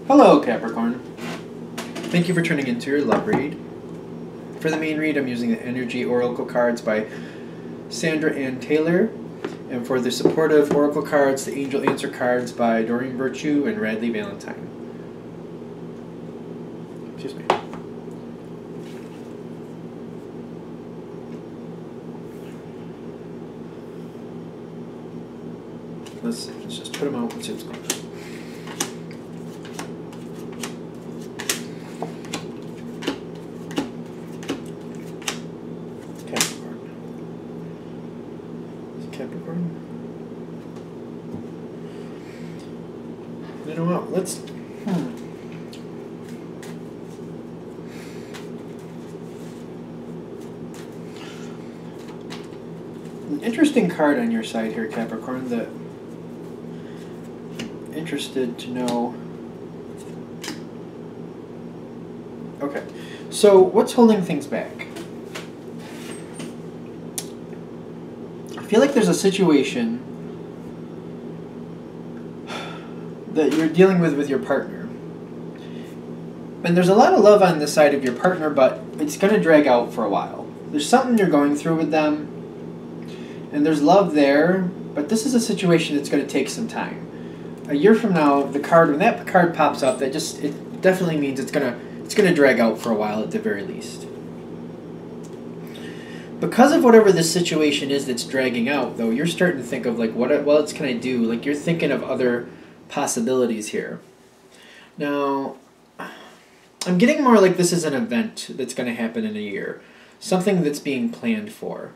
Hello, Capricorn. Thank you for tuning into your love read. For the main read, I'm using the Energy Oracle cards by Sandra Ann Taylor. And for the supportive Oracle cards, the Angel Answer cards by Doreen Virtue and Radley Valentine. Excuse me. Let's just put them out and see what's going on. Capricorn. You know what? Let's. An interesting card on your side here, Capricorn, that I'm interested to know. Okay, so what's holding things back? I feel like there's a situation that you're dealing with your partner. And there's a lot of love on the side of your partner, but it's going to drag out for a while. There's something you're going through with them, and there's love there, but this is a situation that's going to take some time. A year from now, when that card pops up, it definitely means it's going to drag out for a while at the very least. Because of whatever this situation is that's dragging out, though, you're starting to think of, like, what else can I do? Like, you're thinking of other possibilities here. Now, I'm getting more like this is an event that's going to happen in a year. Something that's being planned for.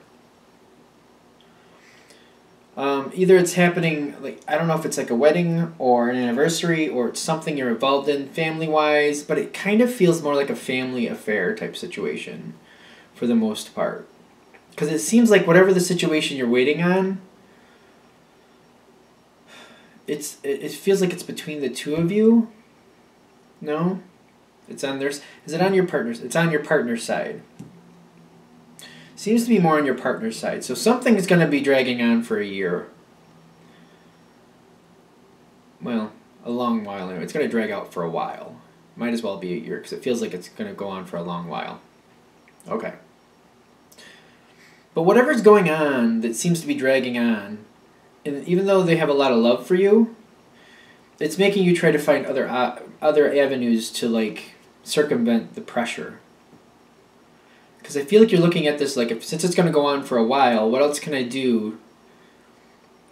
Either it's happening, like, I don't know if it's like a wedding or an anniversary or it's something you're involved in family-wise, but it kind of feels more like a family affair type situation for the most part. Because it seems like whatever the situation you're waiting on, it feels like it's between the two of you. No? It's on theirs. Is it on your partner's? It's on your partner's side. Seems to be more on your partner's side. So something is going to be dragging on for a year. Well, a long while anyway. It's going to drag out for a while. Might as well be a year because it feels like it's going to go on for a long while. Okay. But whatever's going on that seems to be dragging on, and even though they have a lot of love for you, it's making you try to find other avenues to, like, circumvent the pressure. Because I feel like you're looking at this like, since it's going to go on for a while, what else can I do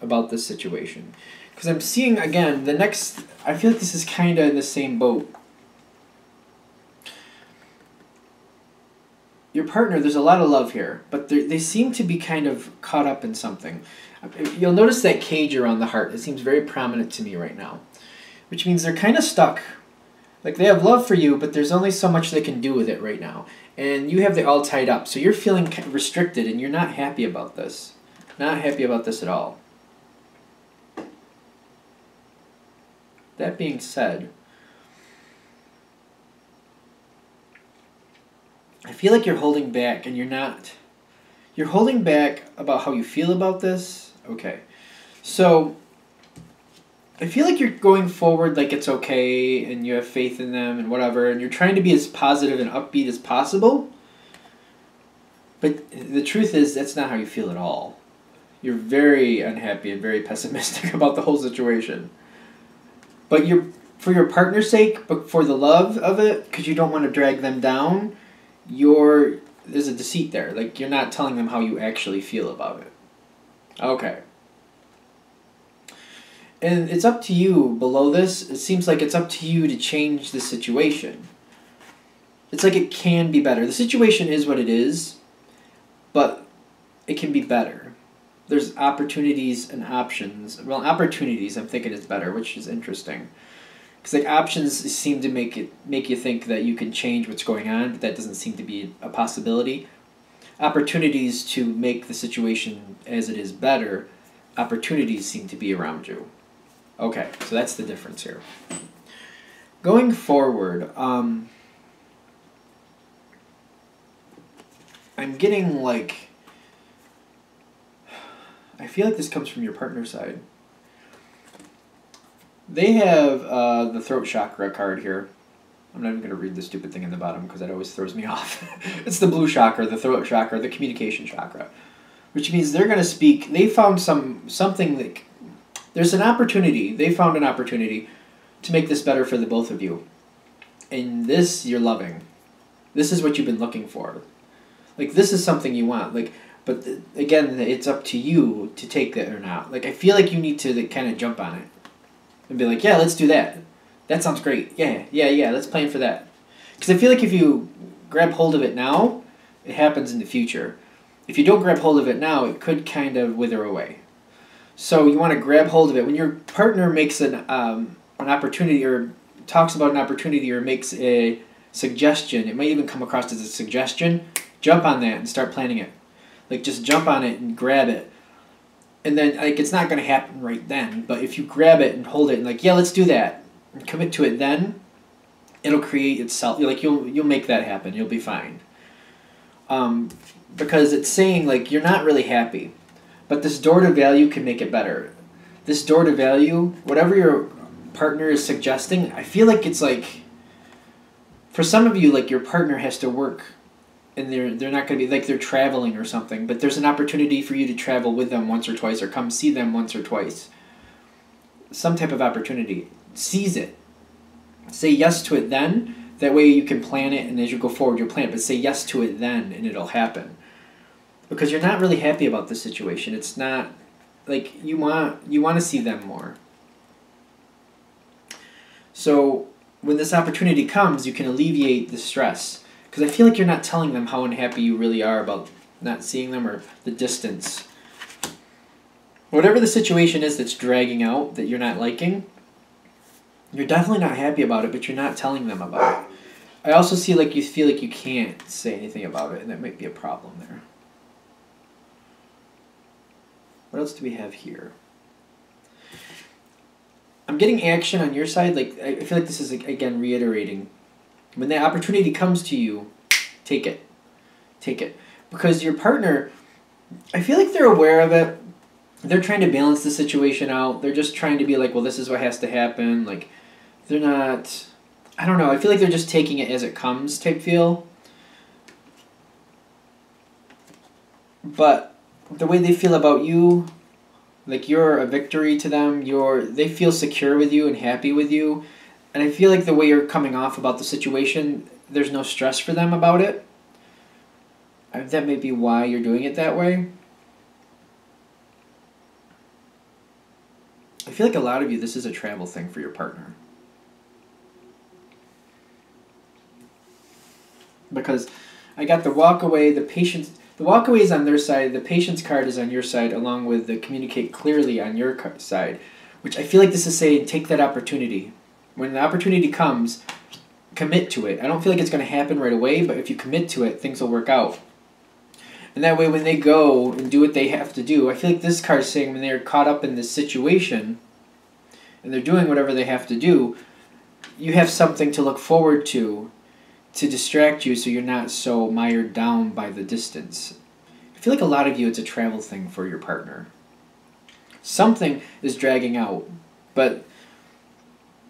about this situation? Because I'm seeing, again, I feel like this is kind of in the same boat. Your partner, there's a lot of love here, but they seem to be kind of caught up in something. You'll notice that cage around the heart. It seems very prominent to me right now, which means they're kind of stuck. Like, they have love for you, but there's only so much they can do with it right now. And you have it all tied up, so you're feeling restricted, and you're not happy about this. Not happy about this at all. That being said, I feel like you're holding back, and you're not. You're holding back about how you feel about this. Okay. So, I feel like you're going forward like it's okay, and you have faith in them, and whatever, and you're trying to be as positive and upbeat as possible. But the truth is, that's not how you feel at all. You're very unhappy and very pessimistic about the whole situation. But for your partner's sake, but for the love of it, because you don't want to drag them down, there's a deceit there. Like, you're not telling them how you actually feel about it. Okay. And it's up to you below this. It seems like it's up to you to change the situation. It's like it can be better. The situation is what it is, but it can be better. There's opportunities and options. Well, opportunities I'm thinking is better, which is interesting. Because, like, options seem to make you think that you can change what's going on, but that doesn't seem to be a possibility. Opportunities to make the situation as it is better, opportunities seem to be around you. Okay, so that's the difference here. Going forward, I'm getting, like, I feel like this comes from your partner's side. They have the throat chakra card here. I'm not even going to read the stupid thing in the bottom because that always throws me off. It's the blue chakra, the throat chakra, the communication chakra, which means they're going to speak. They found something that there's an opportunity. They found an opportunity to make this better for the both of you, and this you're loving. This is what you've been looking for. Like, this is something you want. Like, but again, it's up to you to take that or not. Like, I feel like you need to kind of jump on it and be like, yeah, let's do that. That sounds great. Yeah, let's plan for that. Because I feel like if you grab hold of it now, it happens in the future. If you don't grab hold of it now, it could kind of wither away. So you want to grab hold of it. When your partner makes an opportunity or talks about an opportunity or makes a suggestion, it might even come across as a suggestion, jump on that and start planning it. Like, just jump on it and grab it. And then, like, it's not going to happen right then, but if you grab it and hold it and, like, yeah, let's do that, and commit to it then, it'll create itself. Like, you'll make that happen. You'll be fine. Because it's saying, like, you're not really happy, but this door to value can make it better. This door to value, whatever your partner is suggesting, I feel like it's like, for some of you, like, your partner has to work and they're not going to be, like, they're traveling or something, but there's an opportunity for you to travel with them once or twice or come see them once or twice. Some type of opportunity. Seize it. Say yes to it then. That way you can plan it, and as you go forward, you'll plan it, but say yes to it then, and it'll happen. Because you're not really happy about this situation. It's not, like, you want to see them more. So when this opportunity comes, you can alleviate the stress. Because I feel like you're not telling them how unhappy you really are about not seeing them or the distance. Whatever the situation is that's dragging out, that you're not liking, you're definitely not happy about it, but you're not telling them about it. I also see like you feel like you can't say anything about it, and that might be a problem there. What else do we have here? I'm getting action on your side. Like, I feel like this is, again, reiterating. When that opportunity comes to you, take it. Take it. Because your partner, I feel like they're aware of it. They're trying to balance the situation out. They're just trying to be like, well, this is what has to happen. Like, they're not, I don't know. I feel like they're just taking it as it comes type feel. But the way they feel about you, like, you're a victory to them. They feel secure with you and happy with you. And I feel like the way you're coming off about the situation, there's no stress for them about it. That may be why you're doing it that way. I feel like a lot of you, this is a travel thing for your partner. Because I got the walk away, the patience. The walk away is on their side, the patience card is on your side, along with the communicate clearly on your side. Which I feel like this is saying, take that opportunity. When the opportunity comes, commit to it. I don't feel like it's going to happen right away, but if you commit to it, things will work out. And that way, when they go and do what they have to do, I feel like this card is saying when they're caught up in this situation, and they're doing whatever they have to do, you have something to look forward to distract you so you're not so mired down by the distance. I feel like a lot of you, it's a travel thing for your partner. Something is dragging out, but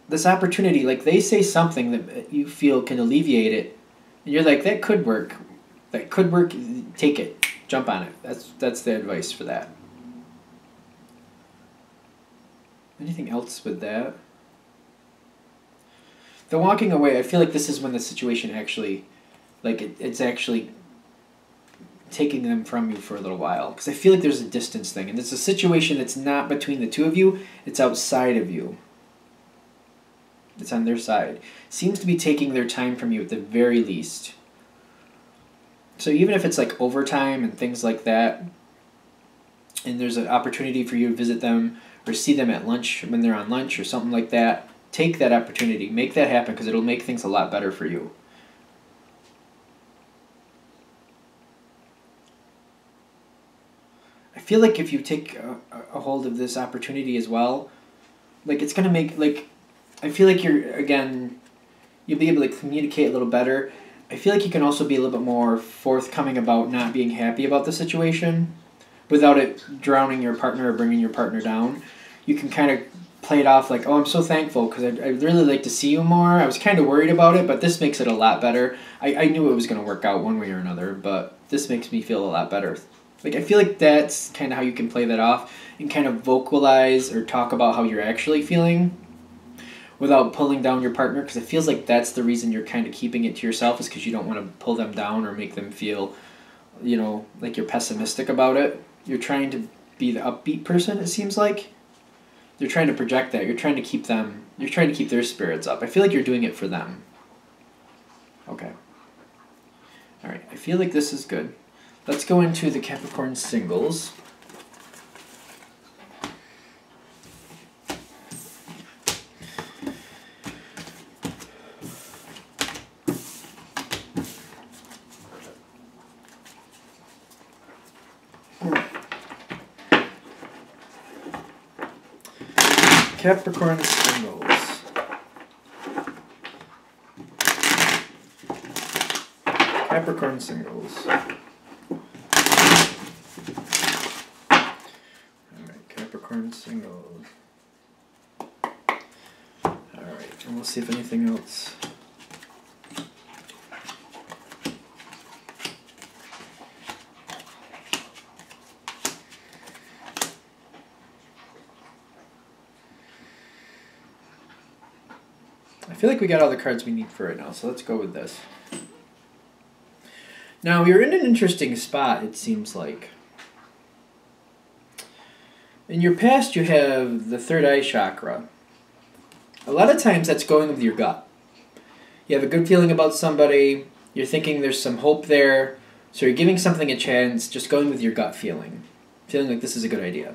this opportunity, like, they say something that you feel can alleviate it, and you're like, that could work. That could work. Take it. Jump on it. That's the advice for that. Anything else with that? The walking away, I feel like this is when the situation actually, like, it's actually taking them from you for a little while. Because I feel like there's a distance thing, and it's a situation that's not between the two of you, it's outside of you. It's on their side. Seems to be taking their time from you at the very least. So even if it's like overtime and things like that, and there's an opportunity for you to visit them or see them at lunch when they're on lunch or something like that, take that opportunity. Make that happen, because it'll make things a lot better for you. I feel like if you take a hold of this opportunity as well, like, it's going to make, like, I feel like you'll be able to communicate a little better. I feel like you can also be a little bit more forthcoming about not being happy about the situation without it drowning your partner or bringing your partner down. You can kind of play it off like, oh, I'm so thankful because I'd really like to see you more. I was kind of worried about it, but this makes it a lot better. I knew it was going to work out one way or another, but this makes me feel a lot better. Like, I feel like that's kind of how you can play that off and kind of vocalize or talk about how you're actually feeling without pulling down your partner, because it feels like that's the reason you're kind of keeping it to yourself, is because you don't want to pull them down or make them feel, you know, like you're pessimistic about it. You're trying to be the upbeat person, it seems like. You're trying to project that. You're trying to keep their spirits up. I feel like you're doing it for them. Okay. All right, I feel like this is good. Let's go into the Capricorn singles. Capricorn singles. Capricorn singles. Alright, Capricorn singles. Alright, and we'll see if anything else. I feel like we got all the cards we need for right now, so let's go with this. Now, you're in an interesting spot, it seems like. In your past, you have the third eye chakra. A lot of times, that's going with your gut. You have a good feeling about somebody, you're thinking there's some hope there, so you're giving something a chance, just going with your gut feeling. Feeling like this is a good idea.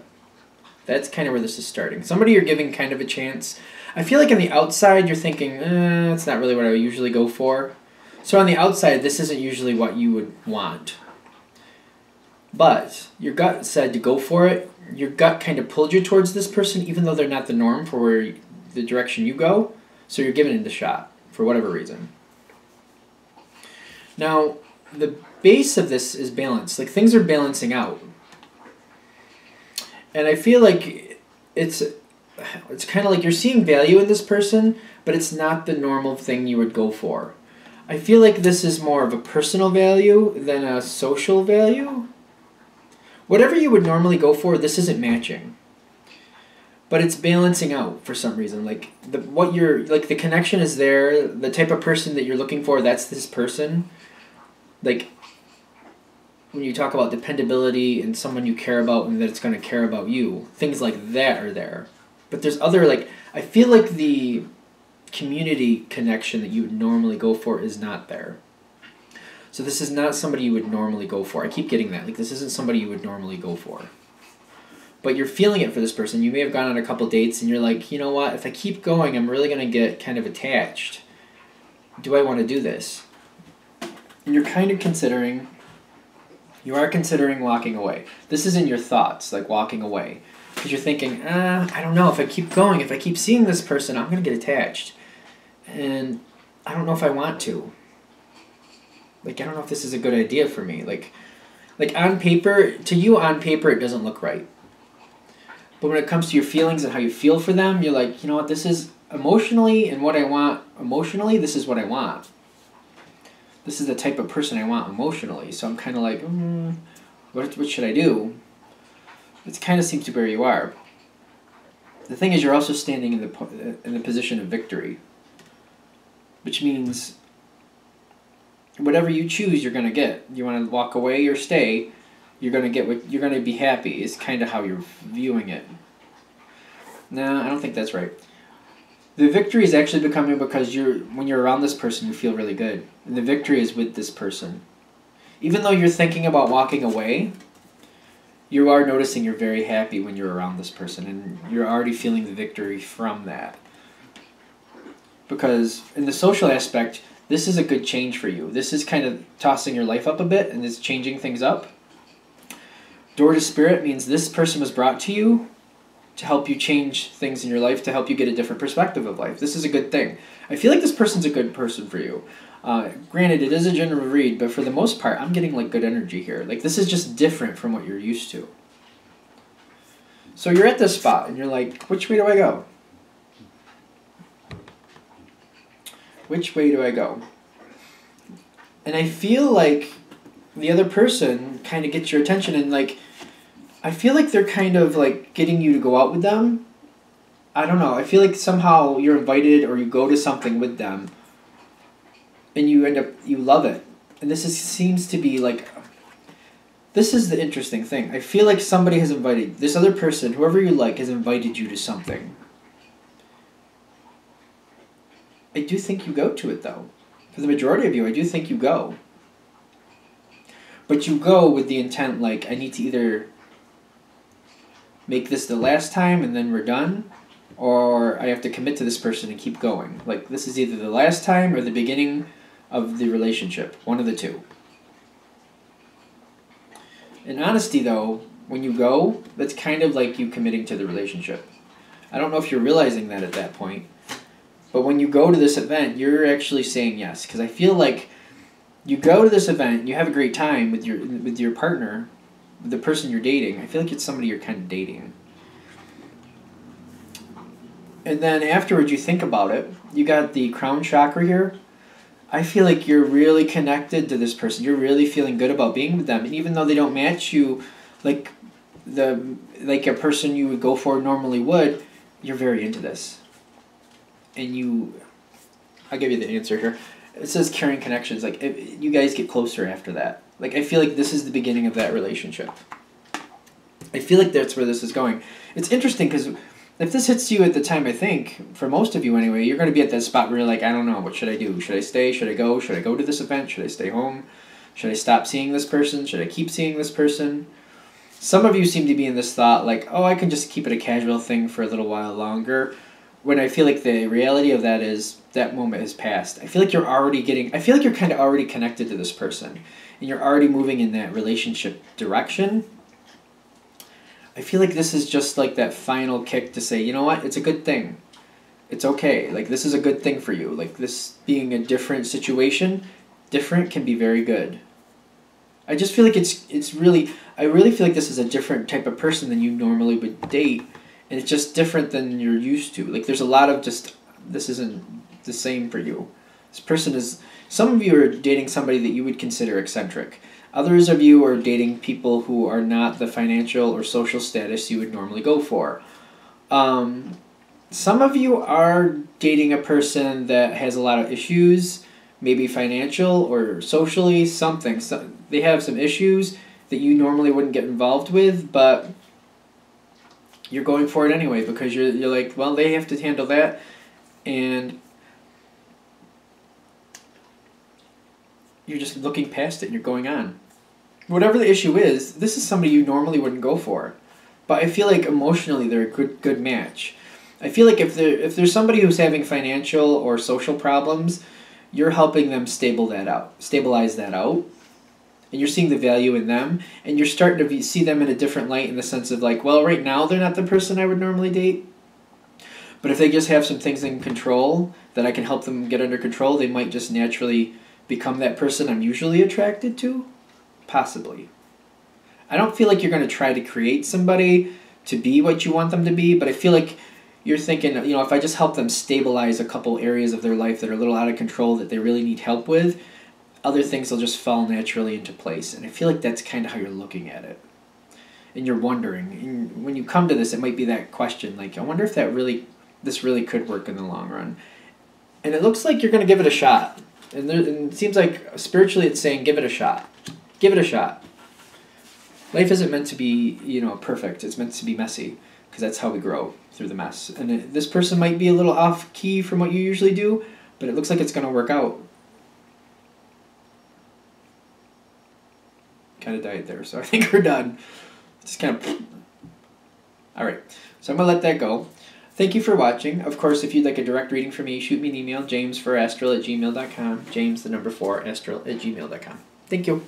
That's kind of where this is starting. Somebody you're giving kind of a chance. I feel like on the outside you're thinking, it's not really what I would usually go for. So on the outside, this isn't usually what you would want. But your gut said to go for it. Your gut kind of pulled you towards this person, even though they're not the norm for where the direction you go. So you're giving it a shot, for whatever reason. Now, the base of this is balance. Like, things are balancing out. And I feel like it's kind of like you're seeing value in this person, but it's not the normal thing you would go for. I feel like this is more of a personal value than a social value. Whatever you would normally go for, this isn't matching. But it's balancing out for some reason. Like the connection is there, the type of person that you're looking for, that's this person. Like, when you talk about dependability and someone you care about and that it's going to care about you, things like that are there. But there's other, like, I feel like the community connection that you would normally go for is not there. So this is not somebody you would normally go for. I keep getting that. Like, this isn't somebody you would normally go for. But you're feeling it for this person. You may have gone on a couple dates and you're like, you know what, if I keep going, I'm really going to get kind of attached. Do I want to do this? And you're kind of considering... You are considering walking away. This is in your thoughts, like walking away. Because you're thinking, I don't know, if I keep going, if I keep seeing this person, I'm going to get attached. And I don't know if I want to. Like, I don't know if this is a good idea for me. Like on paper, to you on paper, it doesn't look right. But when it comes to your feelings and how you feel for them, you're like, you know what, this is emotionally and what I want emotionally, this is what I want. This is the type of person I want emotionally. So I'm kind of like, what should I do? It kind of seems to be where you are. The thing is, you're also standing in the position of victory, which means whatever you choose, you're gonna get. You want to walk away or stay, you're gonna get what you're gonna be happy. Is kind of how you're viewing it. No, I don't think that's right. The victory is actually becoming because when you're around this person, you feel really good. And the victory is with this person. Even though you're thinking about walking away, you are noticing you're very happy when you're around this person. And you're already feeling the victory from that. Because in the social aspect, this is a good change for you. This is kind of tossing your life up a bit and it's changing things up. Door to Spirit means this person was brought to you to help you change things in your life, to help you get a different perspective of life. This is a good thing. I feel like this person's a good person for you. Granted, it is a general read, but for the most part, I'm getting like good energy here. Like, this is just different from what you're used to. So you're at this spot, and you're like, which way do I go? Which way do I go? And I feel like the other person kind of gets your attention, and like, I feel like they're kind of like getting you to go out with them. I don't know. I feel like somehow you're invited or you go to something with them and you love it. And seems to be like, this is the interesting thing. I feel like somebody has invited, this other person, whoever you like, has invited you to something. I do think you go to it though. For the majority of you, I do think you go. But you go with the intent like, I need to either make this the last time and then we're done, or I have to commit to this person and keep going. Like, this is either the last time or the beginning of the relationship. One of the two. In honesty, though, when you go, that's kind of like you committing to the relationship. I don't know if you're realizing that at that point, but when you go to this event, you're actually saying yes. Because I feel like you go to this event, you have a great time with your partner, with the person you're dating. I feel like it's somebody you're kind of dating. And then afterwards, you think about it. You got the crown chakra here. I feel like you're really connected to this person. You're really feeling good about being with them. And even though they don't match you like a person you would go for normally would, you're very into this. And I'll give you the answer here. It says carrying connections. Like, you guys get closer after that. Like, I feel like this is the beginning of that relationship. I feel like that's where this is going. It's interesting because if this hits you at the time, I think, for most of you anyway, you're going to be at that spot where you're like, I don't know, what should I do? Should I stay? Should I go? Should I go to this event? Should I stay home? Should I stop seeing this person? Should I keep seeing this person? Some of you seem to be in this thought like, oh, I can just keep it a casual thing for a little while longer. When I feel like the reality of that is that moment has passed. I feel like you're kind of already connected to this person. And you're already moving in that relationship direction. I feel like this is just like that final kick to say, you know what, it's a good thing. It's okay. Like, this is a good thing for you. Like, this being a different situation, different can be very good. I just feel like I really feel like this is a different type of person than you normally would date. And it's just different than you're used to. Like, there's a lot of this isn't the same for you. This person is, some of you are dating somebody that you would consider eccentric. Others of you are dating people who are not the financial or social status you would normally go for. Some of you are dating a person that has a lot of issues, maybe financial or socially, something. So they have some issues that you normally wouldn't get involved with, but you're going for it anyway because you're like, well, they have to handle that, and you're just looking past it and you're going on. Whatever the issue is, this is somebody you normally wouldn't go for. But I feel like emotionally they're a good match. I feel like if there's somebody who's having financial or social problems, you're helping them stabilize that out. And you're seeing the value in them, and you're starting to see them in a different light in the sense of like, well, right now they're not the person I would normally date. But if they just have some things in control that I can help them get under control, they might just naturally become that person I'm usually attracted to? Possibly. I don't feel like you're going to try to create somebody to be what you want them to be, but I feel like you're thinking, you know, if I just help them stabilize a couple areas of their life that are a little out of control that they really need help with, other things will just fall naturally into place. And I feel like that's kind of how you're looking at it. And you're wondering, and when you come to this, it might be that question, like, I wonder if this really could work in the long run. And it looks like you're going to give it a shot. And it seems like spiritually it's saying, give it a shot. Give it a shot. Life isn't meant to be, you know, perfect. It's meant to be messy, because that's how we grow, through the mess. And this person might be a little off key from what you usually do, but it looks like it's going to work out. Kind of died there, so I think we're done. Just kind of... Alright, so I'm going to let that go. Thank you for watching. Of course, if you'd like a direct reading from me, shoot me an email, james4astral@gmail.com. James, the number 4, astral@gmail.com. Thank you.